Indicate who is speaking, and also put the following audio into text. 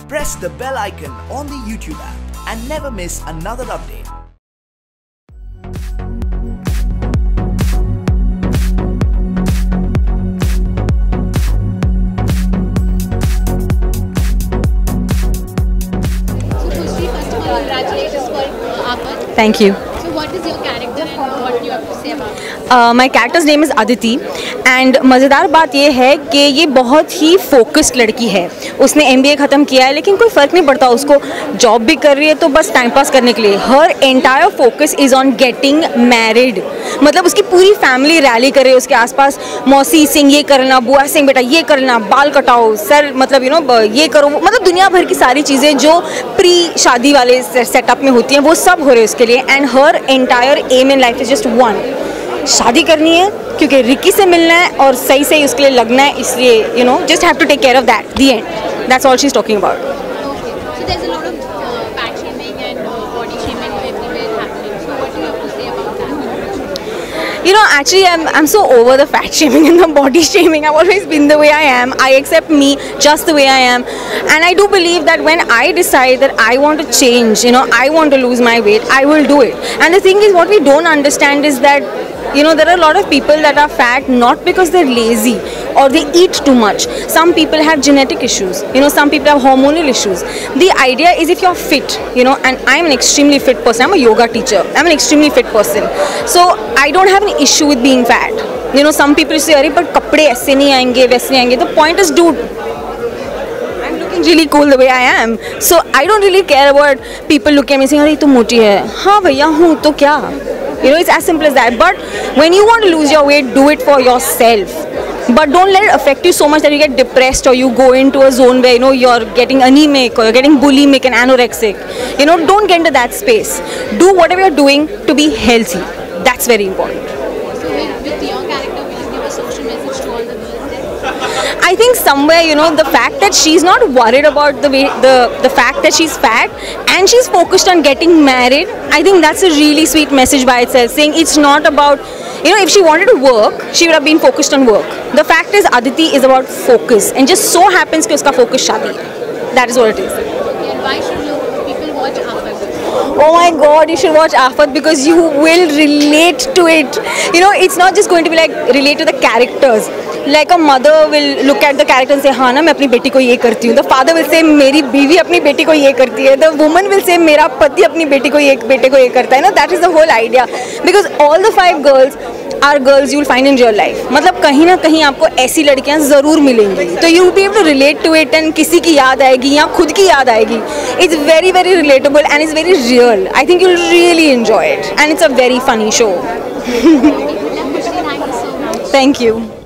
Speaker 1: Press the bell icon on the YouTube app and never miss another update.
Speaker 2: Congratulations for Aamad.
Speaker 3: Thank you.
Speaker 2: So what is your character and what do you have to say about it?
Speaker 3: My character's name is Aditi and मज़ेदार बात ये है कि ये बहुत ही focused लड़की है. उसने MBA ख़त्म किया है लेकिन कोई फ़र्क नहीं पड़ता उसको. जॉब भी कर रही है तो बस टाइम पास करने के लिए. Her entire focus is on getting married. मतलब उसकी पूरी फैमिली रैली कर रही है उसके आसपास. मौसी सिंह ये करना, बुआ सिंह बेटा ये करना, बाल कटाओ सर, मतलब ये करो, मतलब दुनिया भर की सारी चीज़ें जो प्री शादी वाले सेटअप में होती हैं वो सब हो रहे हैं उसके लिए. And her entire aim in life is just one, शादी करनी है क्योंकि रिकी से मिलना है और सही सही उसके लिए लगना है, इसलिए just have to take care of that. The end, that's all she is talking about.
Speaker 2: So there's a lot of fat shaming and body shaming everywhere happening. So what do you have to say about that?
Speaker 3: Actually I'm so over the fat shaming and the body shaming. I've always been the way I am. I accept me just the way I am, and I do believe that when I decide that I want to change, I want to lose my weight, I will do it. And the thing is, what we don't understand is that there are a lot of people that are fat not because they're lazy or they eat too much. Some people have genetic issues, some people have hormonal issues. The idea is if you're fit, and I'm an extremely fit person. I'm a yoga teacher. I'm an extremely fit person. So I don't have an issue with being fat. Some people say, "Arey, but kapde aise nahi aayenge, waise nahi aayenge." The point is, dude, I'm looking really cool the way I am. So I don't really care about people looking at me saying, "Arey, tu moti hai." हाँ भैया हूँ तो क्या? It's as simple as that. But when you want to lose your weight, do it for yourself. But don't let it affect you so much that you get depressed or you go into a zone where you're getting anemic or you're getting bulimic and anorexic. Don't get into that space. Do whatever you're doing to be healthy. That's very important.
Speaker 2: So with your character, will you give a social message to all the girls there?
Speaker 3: I think somewhere, the fact that she's not worried about the fact that she's fat and she's focused on getting married, I think that's a really sweet message by itself, saying it's not about, if she wanted to work, she would have been focused on work. The fact is, Aditi is about focus, and just so happens कि उसका focus शादी है. That is what it is.
Speaker 2: Okay, and why should people watch Aafat?
Speaker 3: Oh my God, you should watch Aafat because you will relate to it. It's not just going to be like relate to the characters. Like a mother will look at the character and say, हाँ ना मैं अपनी बेटी को ये करती हूँ. The father will say, मेरी बीवी अपनी बेटी को ये करती है. The woman will say, मेरा पति अपनी बेटे को ये करता है. That is the whole idea. Because all the 5 girls are girls you will find in real life. मतलब कहीं ना कहीं आपको ऐसी लड़कियाँ ज़रूर मिलेंगी. तो you will be able to relate to it and किसी की याद आएगी या खुद की याद आएगी. It's very very relatable and it's very real. I think you'll really enjoy it and it's a very funny show.
Speaker 2: Thank you so much.
Speaker 3: Thank you.